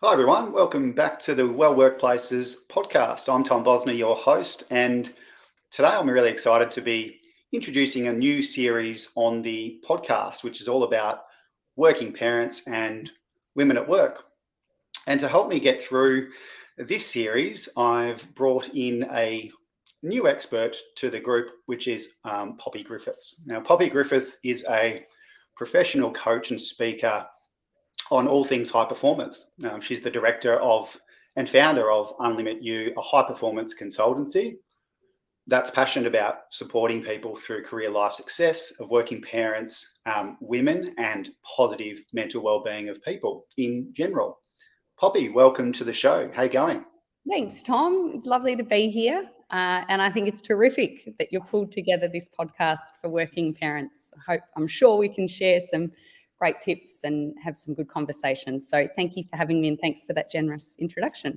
Hi everyone, welcome back to the Well Workplaces podcast. I'm Tom Bosner, your host, and today I'm really excited to be introducing a new series on the podcast, which is all about working parents and women at work. And to help me get through this series, I've brought in a new expert to the group, which is Poppy Griffiths. Now, Poppy Griffiths is a professional coach and speaker on all things high performance. She's the director of and founder of UnlimitU, a high performance consultancy that's passionate about supporting people through career life success of working parents, women, and positive mental well-being of people in general. Poppy, welcome to the show. How you going? Thanks, Tom. Lovely to be here. And I think it's terrific that you've pulled together this podcast for working parents. I'm sure we can share some great tips and have some good conversations. So thank you for having me, and thanks for that generous introduction.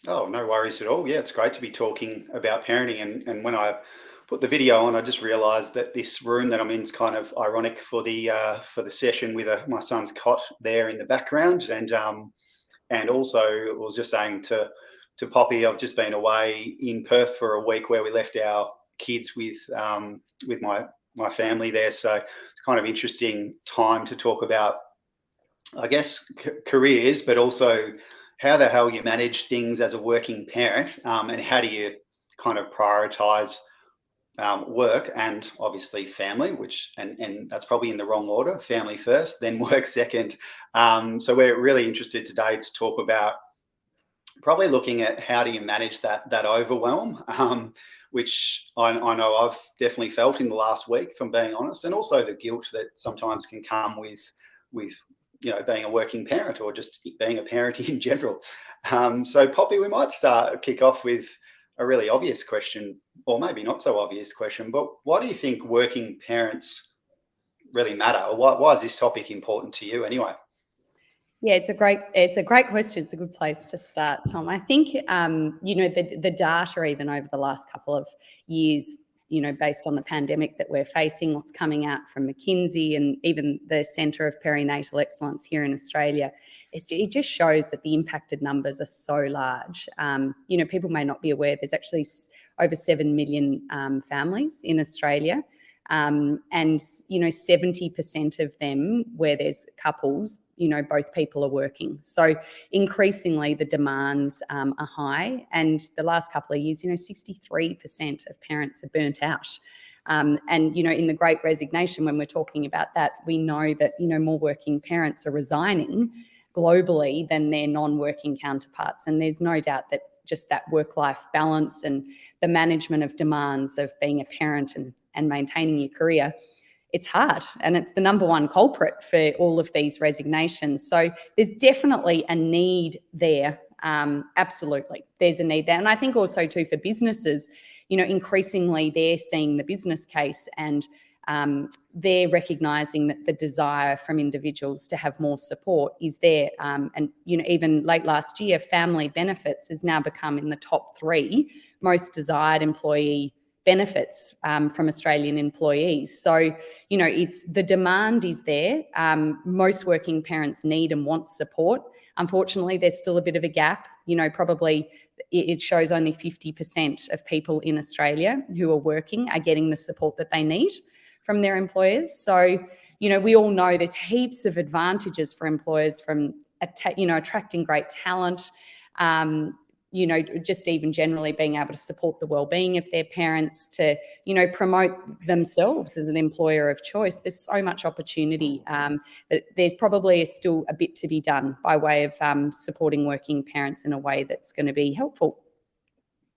Oh, no worries at all. Yeah, it's great to be talking about parenting. And when I put the video on, I just realised that this room that I'm in is kind of ironic for the session with my son's cot there in the background. And also, I was just saying to Poppy, I've just been away in Perth for a week where we left our kids with my family there. So it's kind of interesting time to talk about, I guess, careers, but also how the hell you manage things as a working parent, and how do you kind of prioritize work and obviously family, and that's probably in the wrong order: family first, then work second. So we're really interested today to talk about probably looking at how do you manage that overwhelm, which I know I've definitely felt in the last week, if I'm being honest, and also the guilt that sometimes can come with being a working parent or just being a parent in general. So Poppy, we might kick off with a really obvious question, or maybe not so obvious question, but why do you think working parents really matter? Or why is this topic important to you anyway? Yeah, it's a great question. It's a good place to start, Tom. I think the data even over the last couple of years, based on the pandemic that we're facing, what's coming out from McKinsey and even the Centre of Perinatal Excellence here in Australia, it just shows that the impacted numbers are so large. People may not be aware there's actually over 7 million families in Australia. And 70% of them where there's couples, both people are working. So increasingly the demands are high, and the last couple of years, 63% of parents are burnt out. And in the Great Resignation, when we're talking about that, we know that more working parents are resigning globally than their non-working counterparts, and there's no doubt that just that work-life balance and the management of demands of being a parent and maintaining your career, it's hard, and it's the number one culprit for all of these resignations. So there's definitely a need there. Absolutely, there's a need there. And I think also too for businesses, increasingly they're seeing the business case, and they're recognising that the desire from individuals to have more support is there. And even late last year, family benefits has now become in the top 3 most desired employee benefits from Australian employees. So, it's the demand is there. Most working parents need and want support. Unfortunately, there's still a bit of a gap. Probably it shows only 50% of people in Australia who are working are getting the support that they need from their employers. So, we all know there's heaps of advantages for employers from, attracting great talent, just even generally being able to support the well-being of their parents, to, promote themselves as an employer of choice. There's so much opportunity, but there's probably still a bit to be done by way of supporting working parents in a way that's going to be helpful.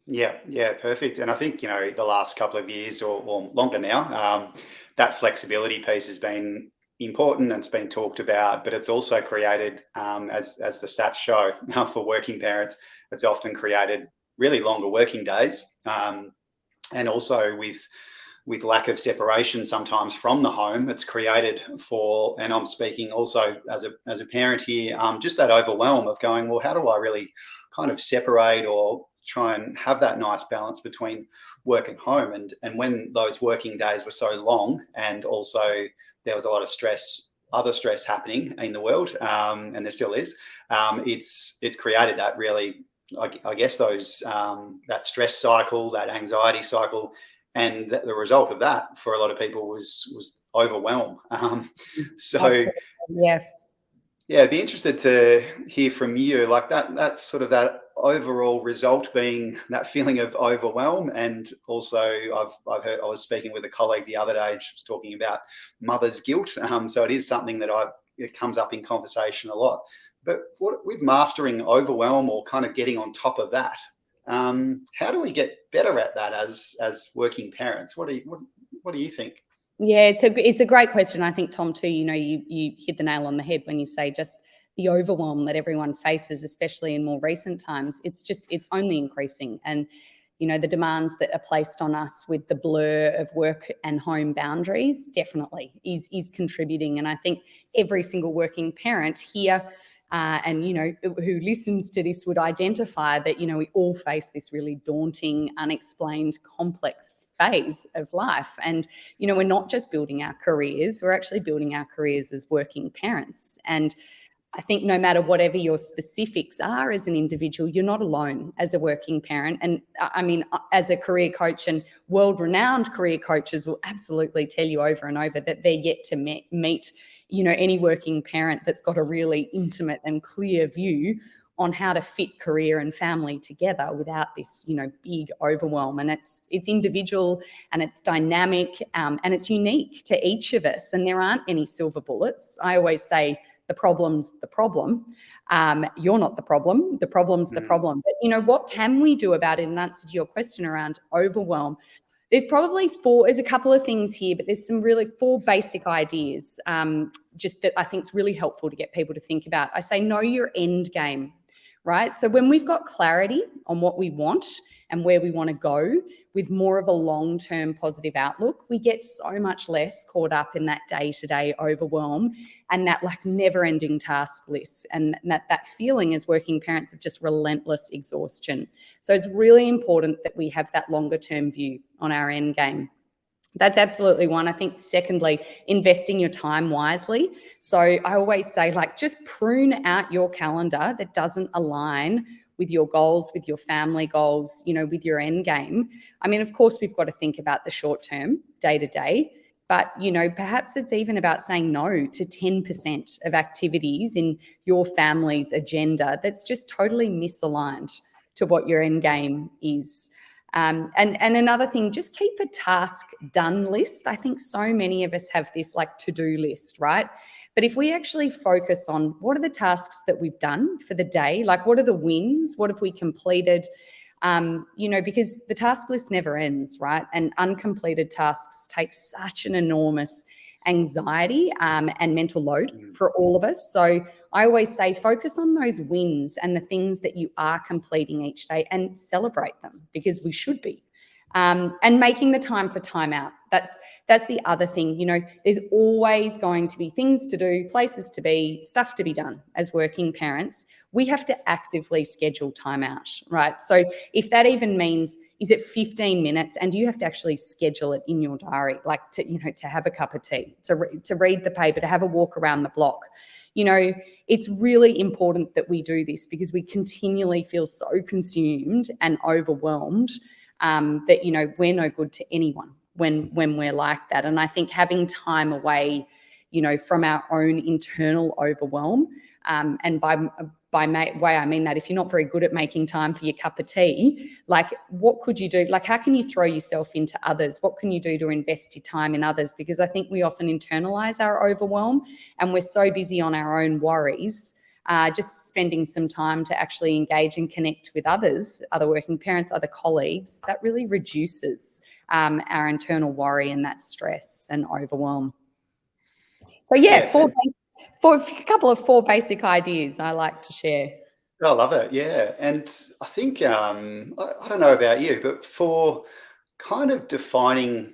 Yeah, perfect. And I think, the last couple of years or longer now, that flexibility piece has been important and it's been talked about, but it's also created, as the stats show, for working parents, it's often created really longer working days, and also with lack of separation sometimes from the home, it's created for, and I'm speaking also as a parent here, just that overwhelm of going, well, how do I really kind of separate or try and have that nice balance between work and home? And when those working days were so long, and also there was a lot of stress other stress happening in the world, and there still is, it's created that really, I guess those that stress cycle, that anxiety cycle, and the result of that for a lot of people was overwhelm. So Absolutely. Yeah. yeah, I'd be interested to hear from you, like that sort of that overall result being that feeling of overwhelm, and also I've heard, I was speaking with a colleague the other day, and she was talking about mother's guilt. So it is something that it comes up in conversation a lot. But with mastering overwhelm, or kind of getting on top of that, how do we get better at that as working parents? What do you think? Yeah, it's a great question. I think, Tom, too, you hit the nail on the head when you say just the overwhelm that everyone faces, especially in more recent times. It's only increasing. And, the demands that are placed on us with the blur of work and home boundaries definitely is contributing. And I think every single working parent here, and who listens to this would identify that we all face this really daunting, unexplained, complex phase of life. And we're not just building our careers, we're actually building our careers as working parents. And I think no matter whatever your specifics are as an individual, you're not alone as a working parent. And I mean, as a career coach, and world-renowned career coaches will absolutely tell you over and over that they're yet to meet any working parent that's got a really intimate and clear view on how to fit career and family together without this, big overwhelm. And it's individual, and it's dynamic, and it's unique to each of us. And there aren't any silver bullets. I always say the problem's the problem. You're not the problem. The problem's the problem. But what can we do about it? In answer to your question around overwhelm, there's a couple of things here, but there's some really 4 basic ideas, just that I think is really helpful to get people to think about. I say, know your end game, right? So when we've got clarity on what we want and where we want to go with more of a long-term positive outlook, we get so much less caught up in that day-to-day overwhelm and that never-ending task list, and that feeling as working parents of just relentless exhaustion. So it's really important that we have that longer-term view on our end game. That's absolutely one. I think secondly, investing your time wisely. So I always say, just prune out your calendar that doesn't align with your goals, with your family goals, with your end game. I mean, of course, we've got to think about the short term, day to day, but, perhaps it's even about saying no to 10% of activities in your family's agenda that's just totally misaligned to what your end game is. And another thing, just keep a task done list. I think so many of us have this to-do list, right? But if we actually focus on what are the tasks that we've done for the day, what are the wins, what have we completed, because the task list never ends, right? And uncompleted tasks take such an enormous anxiety and mental load for all of us. So I always say, focus on those wins and the things that you are completing each day and celebrate them, because we should be. And making the time for time out. That's the other thing. There's always going to be things to do, places to be, stuff to be done as working parents. We have to actively schedule time out, right? So if that even means, is it 15 minutes, and you have to actually schedule it in your diary, to have a cup of tea, to read the paper, to have a walk around the block. It's really important that we do this, because we continually feel so consumed and overwhelmed that, we're no good to anyone when we're like that. And I think having time away, from our own internal overwhelm, and by way I mean that if you're not very good at making time for your cup of tea, what could you do? How can you throw yourself into others? What can you do to invest your time in others? Because I think we often internalize our overwhelm, and we're so busy on our own worries. Just spending some time to actually engage and connect with others, other working parents, other colleagues, that really reduces our internal worry and that stress and overwhelm. So yeah, a couple of 4 basic ideas I like to share. I love it. Yeah. And I think, I don't know about you, but for kind of defining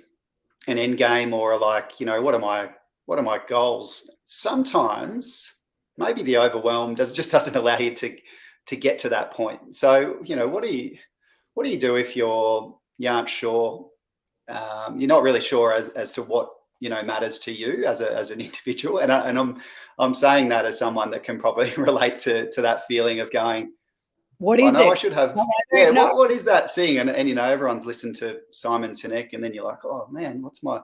an end game, or what are my goals? Sometimes maybe the overwhelm just doesn't allow you to get to that point. So, what do you do if you aren't sure, you're not really sure as to what matters to you as an individual. And I'm saying that as someone that can probably relate to that feeling of going, what I is know it? I should have. I don't know. What is that thing? And everyone's listened to Simon Sinek, and then you're like, oh man, what's my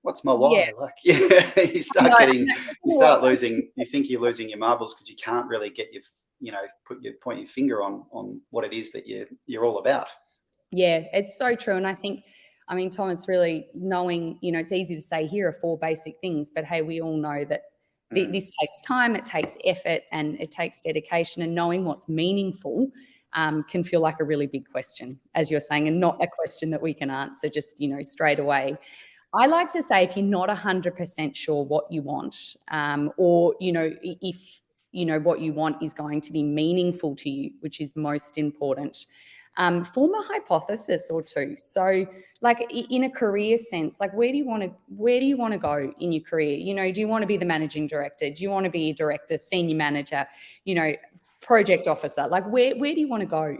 Yeah. why? Like, yeah, you start No, losing. You think you're losing your marbles because you can't really get point your finger on what it is that you're all about. Yeah, it's so true. And I think, I mean, Tom, it's really knowing, it's easy to say here are 4 basic things, but hey, we all know that this takes time, it takes effort, and it takes dedication. And knowing what's meaningful can feel like a really big question, as you're saying, and not a question that we can answer just, straight away. I like to say if you're not 100% sure what you want, or, if, what you want is going to be meaningful to you, which is most important, form a hypothesis or two. So like in a career sense, like where do you want to go in your career? Do you want to be the managing director? Do you want to be a director, senior manager, project officer? Like where do you want to go?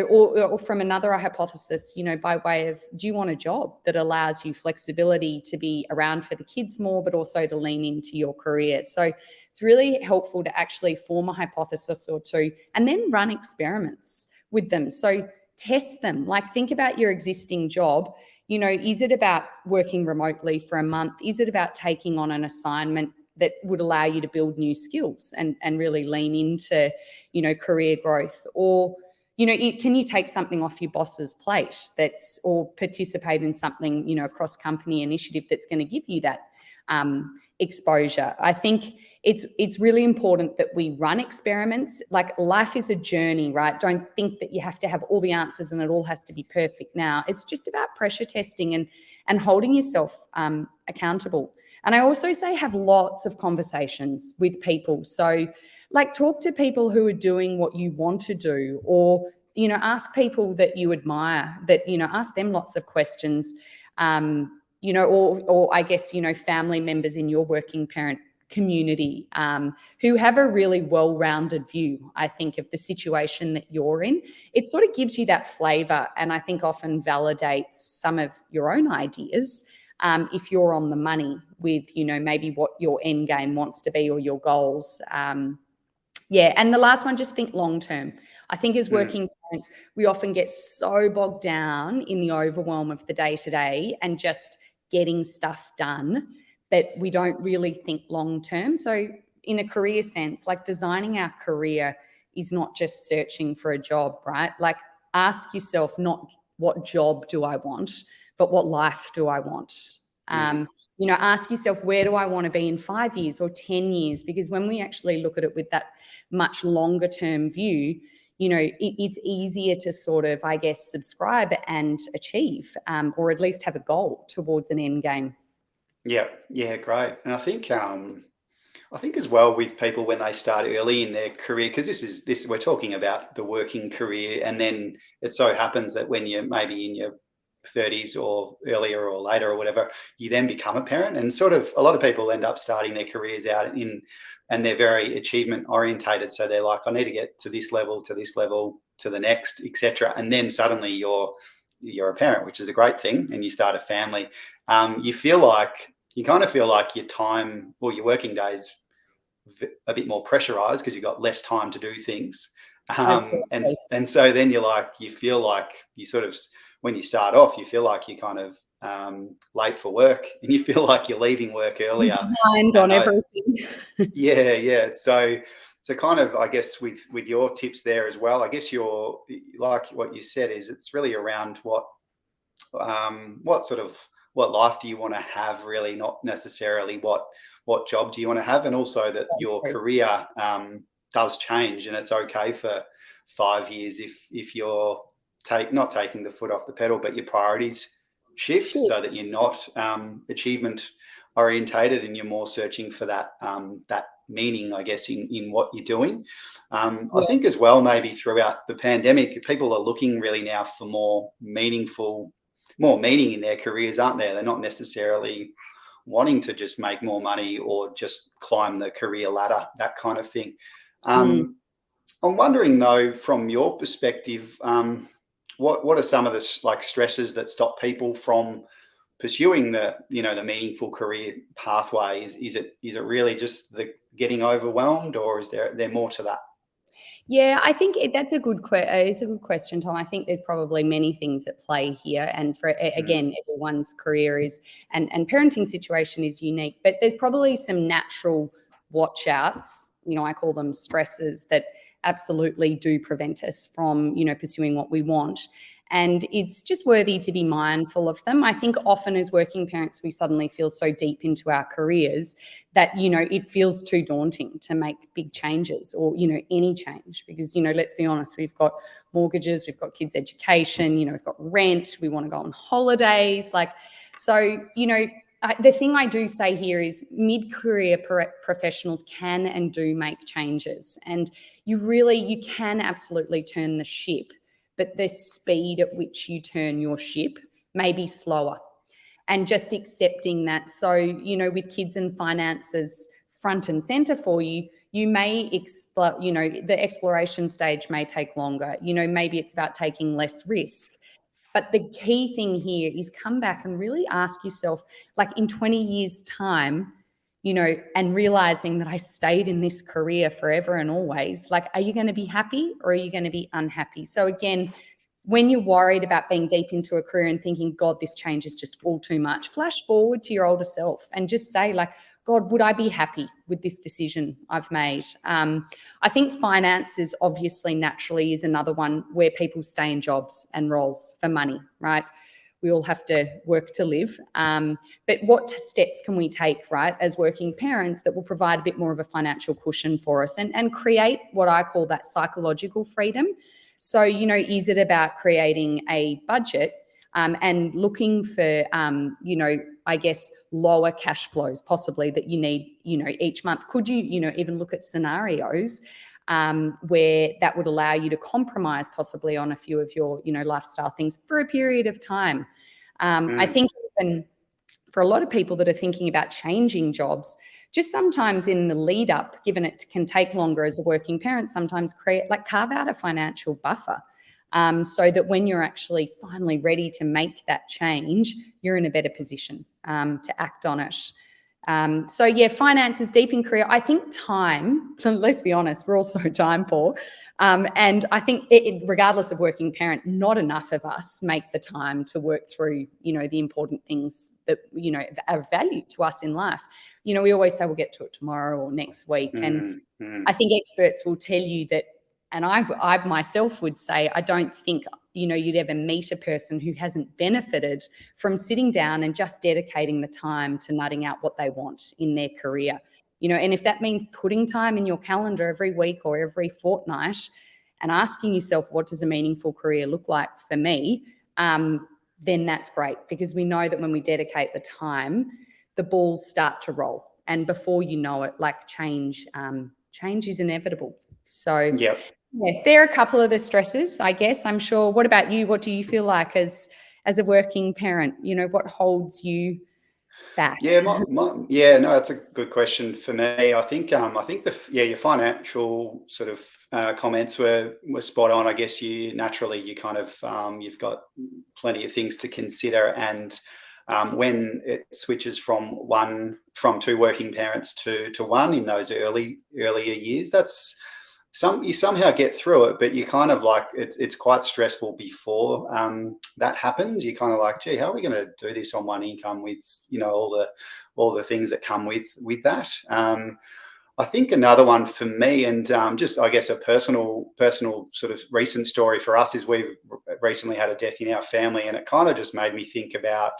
Or from another hypothesis, by way of, do you want a job that allows you flexibility to be around for the kids more, but also to lean into your career? So it's really helpful to actually form a hypothesis or two and then run experiments with them. So test them. Like think about your existing job. Is it about working remotely for a month? Is it about taking on an assignment that would allow you to build new skills and really lean into, career growth? Or, can you take something off your boss's plate or participate in something, a cross-company initiative that's going to give you that exposure? I think it's really important that we run experiments. Like life is a journey, right? Don't think that you have to have all the answers and it all has to be perfect now. It's just about pressure testing and holding yourself accountable. And I also say have lots of conversations with people. So like talk to people who are doing what you want to do, or, ask people that you admire, that, ask them lots of questions, or I guess, family members in your working parent community who have a really well-rounded view, I think, of the situation that you're in. It sort of gives you that flavour, and I think often validates some of your own ideas if you're on the money with, maybe what your end game wants to be or your goals. And the last one, just think long-term. I think as working parents, we often get so bogged down in the overwhelm of the day-to-day and just getting stuff done that we don't really think long-term. So in a career sense, like designing our career is not just searching for a job, right? Like ask yourself not what job do I want, but what life do I want? Ask yourself, where do I want to be in 5 years or 10 years? Because when we actually look at it with that much longer term view, it's easier to sort of, I guess, subscribe and achieve, or at least have a goal towards an end game. Yeah, great. And I think as well with people when they start early in their career, because this we're talking about the working career, and then it so happens that when you're maybe in your 30s or earlier or later or whatever, you then become a parent, and sort of a lot of people end up starting their careers out and they're very achievement orientated. So they're like, I need to get to this level, to the next, etc. And then suddenly you're a parent, which is a great thing, and you start a family. You kind of feel like your time or your working days a bit more pressurized because you've got less time to do things. And so then you feel like you sort of, when you start off, you feel like you're kind of late for work, and you feel like you're leaving work earlier. Behind on everything. Yeah. So kind of, I guess with your tips there as well, I guess you're like what you said is it's really around what life do you want to have, really, not necessarily what job do you want to have, and also that your career does change, and it's okay for 5 years if you're not taking the foot off the pedal, but your priorities shift so that you're not achievement orientated and you're more searching for that meaning, I guess, in what you're doing. I think as well, maybe throughout the pandemic, people are looking really now for more meaning in their careers, aren't they? They're not necessarily wanting to just make more money or just climb the career ladder, that kind of thing. I'm wondering though, from your perspective, what are some of the stressors that stop people from pursuing the the meaningful career pathway? Is it really just the getting overwhelmed, or is there more to that? Yeah, I think that's a good it's a good question, Tom. I think there's probably many things at play here, and for Mm, again, everyone's career is and parenting situation is unique, but there's probably some natural watch outs. I call them stressors that absolutely do prevent us from pursuing what we want. And it's just worthy to be mindful of them. I think often as working parents, we suddenly feel so deep into our careers that it feels too daunting to make big changes or any change, because let's be honest, we've got mortgages, we've got kids education, we've got rent, we want to go on holidays, the thing I do say here is mid-career professionals can and do make changes, and you can absolutely turn the ship, but the speed at which you turn your ship may be slower, and just accepting that. So, with kids and finances front and center for you, you may explore, the exploration stage may take longer. Maybe it's about taking less risk. But the key thing here is come back and really ask yourself, like in 20 years' time, and realizing that I stayed in this career forever and always, like, are you going to be happy or are you going to be unhappy? So again, when you're worried about being deep into a career and thinking, God, this change is just all too much, flash forward to your older self and just say, like, God, would I be happy with this decision I've made? I think finances obviously naturally is another one where people stay in jobs and roles for money, right? We all have to work to live. But what steps can we take, right, as working parents that will provide a bit more of a financial cushion for us and create what I call that psychological freedom? So, is it about creating a budget and looking for, I guess, lower cash flows possibly that you need, each month? Could you, even look at scenarios where that would allow you to compromise possibly on a few of your, lifestyle things for a period of time? I mm, think even for a lot of people that are thinking about changing jobs, just sometimes in the lead up, given it can take longer as a working parent, sometimes carve out a financial buffer, so that when you're actually finally ready to make that change, you're in a better position to act on it. So yeah, finances, deep in career. I think time, let's be honest, we're also time poor. And I think regardless of working parent, not enough of us make the time to work through, the important things that, are of value to us in life. We always say we'll get to it tomorrow or next week. And mm, mm, I think experts will tell you that, and I myself would say, I don't think, you'd ever meet a person who hasn't benefited from sitting down and just dedicating the time to nutting out what they want in their career. And if that means putting time in your calendar every week or every fortnight and asking yourself, what does a meaningful career look like for me? Then that's great, because we know that when we dedicate the time, the balls start to roll. And before you know it, like change is inevitable. So yep. yeah, there are a couple of the stresses, I guess. I'm sure. What about you? What do you feel like as a working parent? What holds you back? Yeah, yeah, no, that's a good question for me. I think your financial sort of comments were spot on. I guess you kind of you've got plenty of things to consider, and when it switches from two working parents to one in those earlier years, that's you somehow get through it, but you kind of like it's quite stressful before that happens. You kind of like, gee, how are we going to do this on one income with all the things that come with that? I think another one for me, and just I guess a personal sort of recent story for us, is we've recently had a death in our family, and it kind of just made me think about.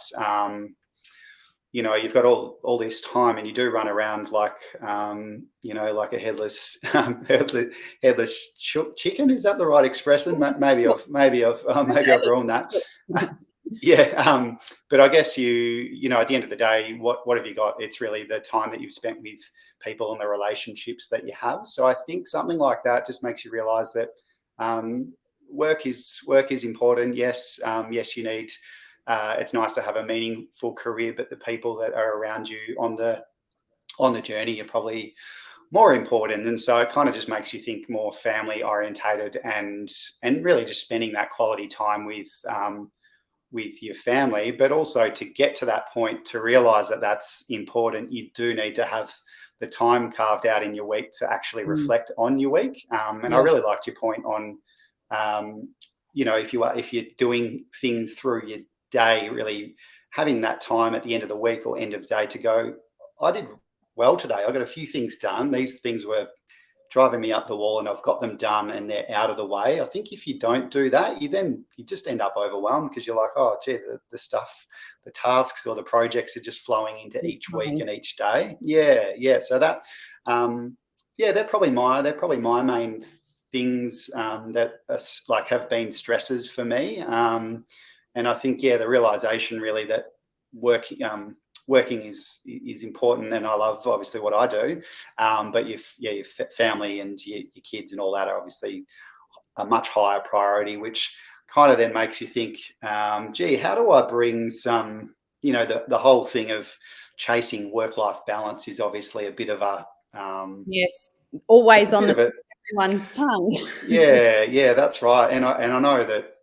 You've got all this time, and you do run around like like a headless chicken. Is that the right expression? Maybe I've ruined that. Yeah, but I guess at the end of the day, what have you got? It's really the time that you've spent with people and the relationships that you have. So I think something like that just makes you realize that work is important. Yes, yes, you need. It's nice to have a meaningful career, but the people that are around you on the journey are probably more important. And so it kind of just makes you think more family orientated and really just spending that quality time with your family, but also to get to that point, to realize that that's important, you do need to have the time carved out in your week to actually reflect on your week. And I Yeah. really liked your point on, if you're doing things through your day, really having that time at the end of the week or end of day to go, I did well today. I got a few things done. These things were driving me up the wall and I've got them done and they're out of the way. I think if you don't do that, you just end up overwhelmed because you're like, oh, gee, the stuff, the tasks or the projects are just flowing into each week and each day. Yeah. So that, they're probably my main things that are, have been stresses for me. And I think, the realization really that working is important, and I love obviously what I do, but your family and your kids and all that are obviously a much higher priority, which kind of then makes you think, gee, how do I bring some, the whole thing of chasing work-life balance is obviously a bit of a yes, always on everyone's tongue. yeah, that's right. And I know that,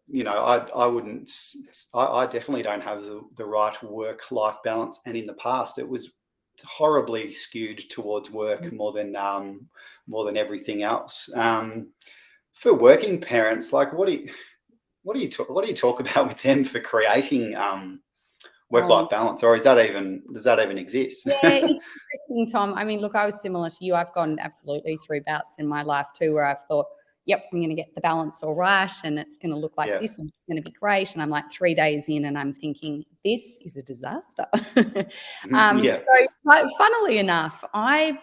I definitely don't have the right work-life balance. And in the past, it was horribly skewed towards work more than everything else. For working parents, like what do you talk about with them for creating work-life balance, or does that even exist? Yeah, it's interesting, Tom. I mean, look, I was similar to you. I've gone absolutely through bouts in my life too, where I've thought, yep, I'm going to get the balance all right, and it's going to look like this, and it's going to be great. And I'm like 3 days in, and I'm thinking, this is a disaster. So, funnily enough, I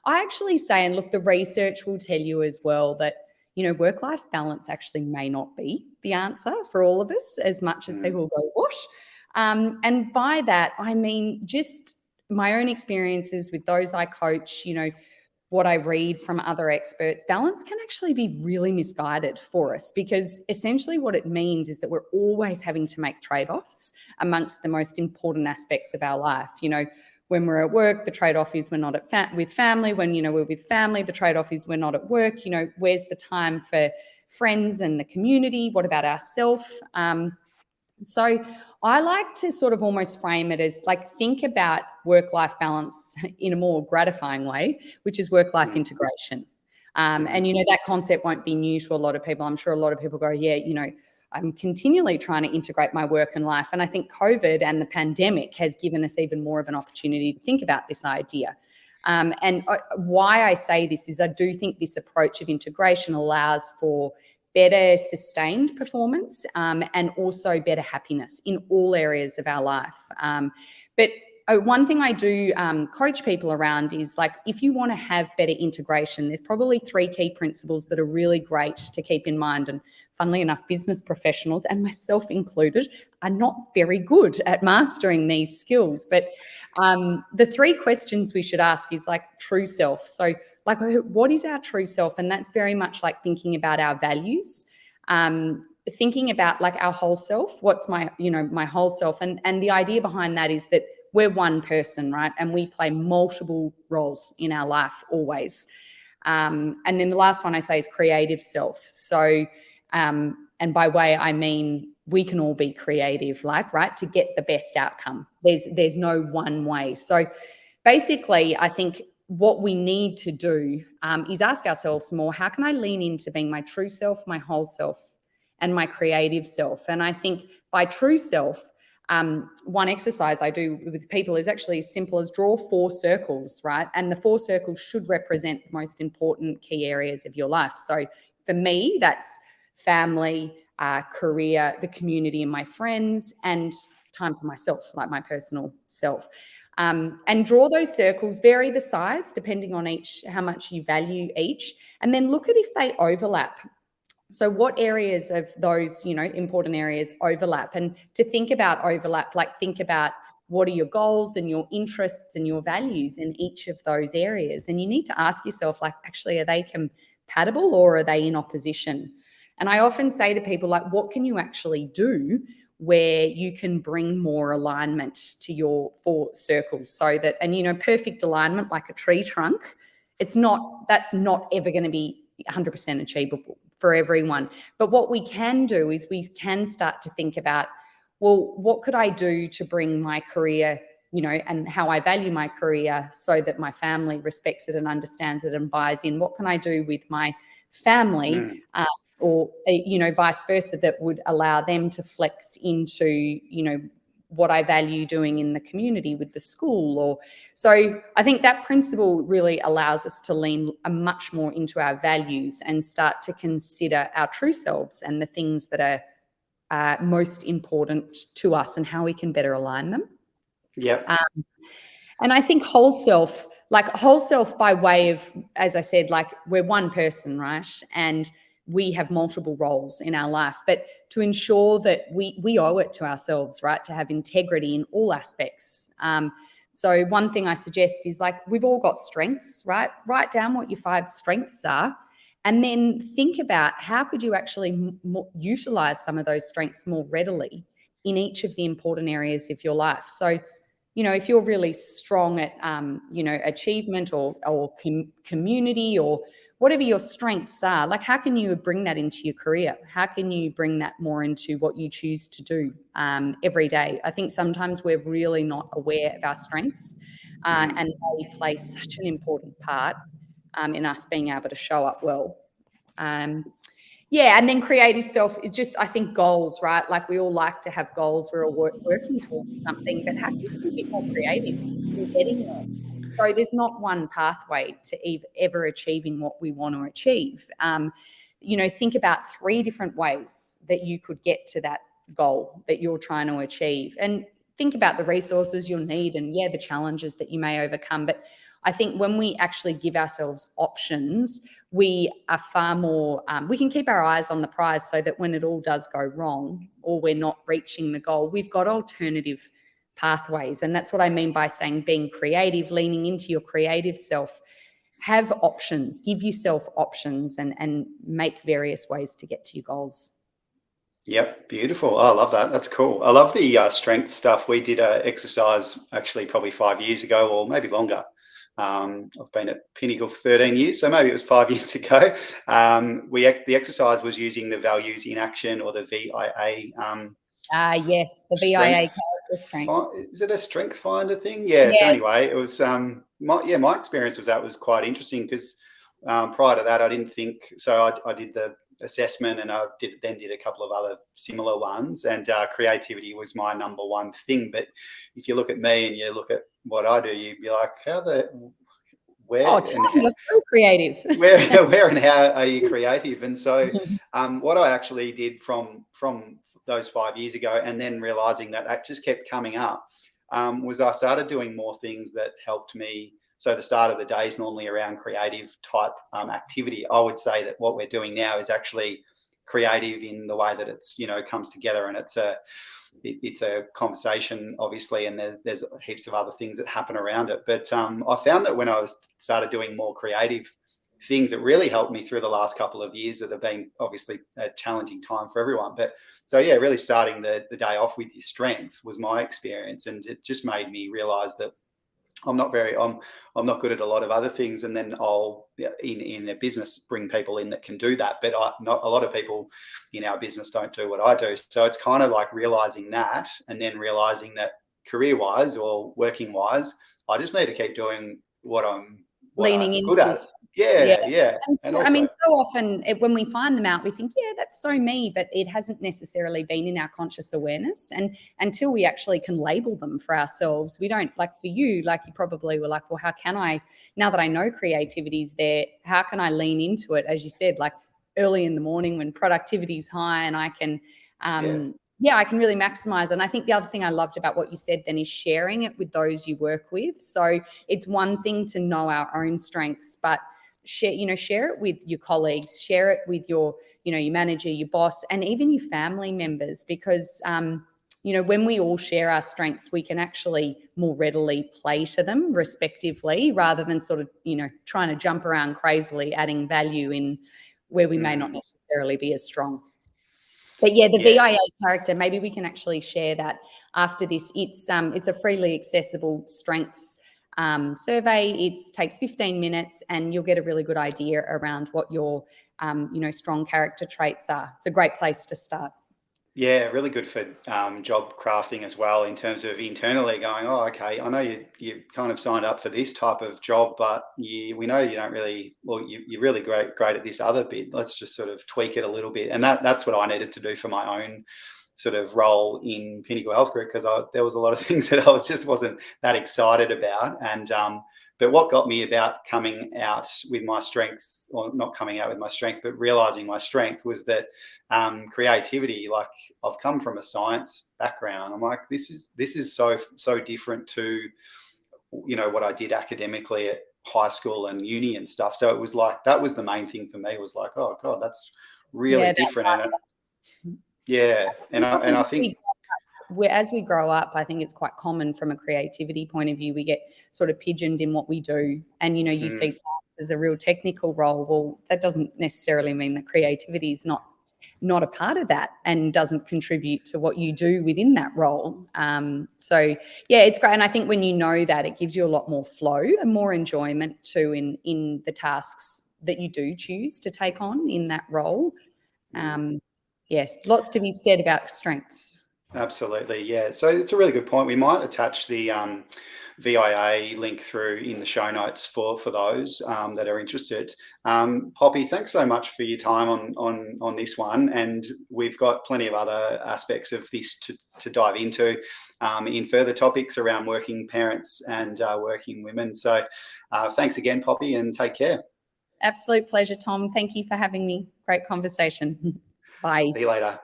actually say, and look, the research will tell you as well that work-life balance actually may not be the answer for all of us, as much as people go, what? And by that, I mean just my own experiences with those I coach, what I read from other experts. Balance can actually be really misguided for us, because essentially what it means is that we're always having to make trade-offs amongst the most important aspects of our life. When we're at work, the trade-off is we're not with family. When, we're with family, the trade-off is we're not at work. Where's the time for friends and the community? What about ourselves? So I like to sort of almost frame it as like, think about work-life balance in a more gratifying way, which is work-life integration. And, that concept won't be new to a lot of people. I'm sure a lot of people go, yeah, I'm continually trying to integrate my work and life. And I think COVID and the pandemic has given us even more of an opportunity to think about this idea. And why I say this is I do think this approach of integration allows for better sustained performance and also better happiness in all areas of our life. But one thing I do coach people around is, like, if you want to have better integration, there's probably 3 key principles that are really great to keep in mind. And funnily enough, business professionals, and myself included, are not very good at mastering these skills. But the 3 questions we should ask is like true self. So like, what is our true self? And that's very much like thinking about our values, thinking about like our whole self. What's my whole self? And the idea behind that is that we're one person, right? And we play multiple roles in our life always. And then the last one I say is creative self. So, and by way, I mean, we can all be creative, like, right, to get the best outcome. There's no one way. So basically, I think what we need to do is ask ourselves more, how can I lean into being my true self, my whole self, and my creative self? And I think by true self, one exercise I do with people is actually as simple as draw 4 circles, right? And the 4 circles should represent the most important key areas of your life. So for me, that's family, career, the community and my friends, and time for myself, like my personal self. And draw those circles, vary the size depending on how much you value each, and then look at if they overlap. So what areas of those, important areas overlap? And to think about overlap, like think about what are your goals and your interests and your values in each of those areas. And you need to ask yourself, like, actually, are they compatible or are they in opposition? And I often say to people, like, what can you actually do where you can bring more alignment to your 4 circles, so that, and perfect alignment like a tree trunk, that's not ever going to be 100% achievable for everyone. But what we can do is we can start to think about, well, what could I do to bring my career, and how I value my career so that my family respects it and understands it and buys in? What can I do with my family, or vice versa, that would allow them to flex into, what I value doing in the community with the school? Or so I think that principle really allows us to lean much more into our values and start to consider our true selves and the things that are most important to us and how we can better align them. Yep. And I think whole self by way of, as I said, like, we're one person, right? And we have multiple roles in our life, but to ensure that we owe it to ourselves, right, to have integrity in all aspects. So one thing I suggest is, like, we've all got strengths, right? Write down what your 5 strengths are, and then think about how could you actually utilize some of those strengths more readily in each of the important areas of your life. So, if you're really strong at, achievement or community, or whatever your strengths are, like, how can you bring that into your career? How can you bring that more into what you choose to do every day? I think sometimes we're really not aware of our strengths, and they play such an important part in us being able to show up well. And then creative self is just, I think, goals, right? Like, we all like to have goals. We're all working towards something, but how can you be a bit more creative in getting there? So there's not one pathway to ever achieving what we want to achieve. Think about 3 different ways that you could get to that goal that you're trying to achieve, and think about the resources you'll need and, the challenges that you may overcome. But I think when we actually give ourselves options, we are far more, we can keep our eyes on the prize, so that when it all does go wrong or we're not reaching the goal, we've got alternative pathways. And that's what I mean by saying being creative, leaning into your creative self. Have options, give yourself options, and make various ways to get to your goals. Yep, beautiful. Oh, I love that. That's cool. I love the strength stuff. We did a exercise actually probably 5 years ago, or maybe longer. I've been at Pinnacle for 13 years, so maybe it was 5 years ago. The exercise was using the values in action, or the VIA. Yes, the VIA character strengths. Is it a strength finder thing? Yeah. So anyway, it was my experience was quite interesting, because prior to that I didn't think so. I did the assessment, and I did a couple of other similar ones, and creativity was my number one thing. But if you look at me and you look at what I do, you'd be like, where Tom, you're so creative. where and how are you creative? And so what I actually did from those 5 years ago, and then realizing that just kept coming up, was I started doing more things that helped me. So the start of the day is normally around creative type activity. I would say that what we're doing now is actually creative in the way that it's, comes together, and it's a conversation, obviously, and there's heaps of other things that happen around it. But I found that when I started doing more creative things, it really helped me through the last couple of years that have been obviously a challenging time for everyone. But so, really starting the day off with your strengths was my experience, and it just made me realize that I'm not good at a lot of other things, and then I'll in a business bring people in that can do that. But not a lot of people in our business don't do what I do. So it's kind of like realizing that, and then realizing that career-wise or working-wise, I just need to keep doing what I'm leaning into good at. Yeah. And also, so often when we find them out, we think, that's so me, but it hasn't necessarily been in our conscious awareness. And until we actually can label them for ourselves, we don't, like for you, like you probably were like, well, how can I, now that I know creativity is there, how can I lean into it? As you said, like early in the morning when productivity is high, and I can, I can really maximize. And I think the other thing I loved about what you said then is sharing it with those you work with. So it's one thing to know our own strengths, but share it with your colleagues, share it with your manager, your boss, and even your family members, because when we all share our strengths, we can actually more readily play to them respectively, rather than sort of trying to jump around crazily, adding value in where we may not necessarily be as strong. But the VIA character, maybe we can actually share that after this. It's a freely accessible strengths survey. It takes 15 minutes, and you'll get a really good idea around what your strong character traits are. It's a great place to start. Yeah, really good for job crafting as well, in terms of internally going, oh, okay, I know you kind of signed up for this type of job, but we know you don't really, well, you're really great at this other bit. Let's just sort of tweak it a little bit. And that's what I needed to do for my own sort of role in Pinnacle Health Group, because there was a lot of things that I wasn't that excited about. And but what got me about coming out with my strength, or not coming out with my strength, but realizing my strength, was that creativity. Like, I've come from a science background. I'm like, this is so different to what I did academically at high school and uni and stuff. So it was like, that was the main thing for me, was like, oh God, that's really different. And I think as we grow up, I think it's quite common from a creativity point of view. We get sort of pigeoned in what we do, and you see science as a real technical role. Well, that doesn't necessarily mean that creativity is not a part of that and doesn't contribute to what you do within that role. So yeah, it's great. And I think when you know that, it gives you a lot more flow and more enjoyment too in the tasks that you do choose to take on in that role. Yes, lots to be said about strengths. Absolutely, yeah. So it's a really good point. We might attach the VIA link through in the show notes for those that are interested. Poppy, thanks so much for your time on this one, and we've got plenty of other aspects of this to dive into in further topics around working parents and working women. So thanks again, Poppy, and take care. Absolute pleasure, Tom. Thank you for having me. Great conversation. Bye. See you later.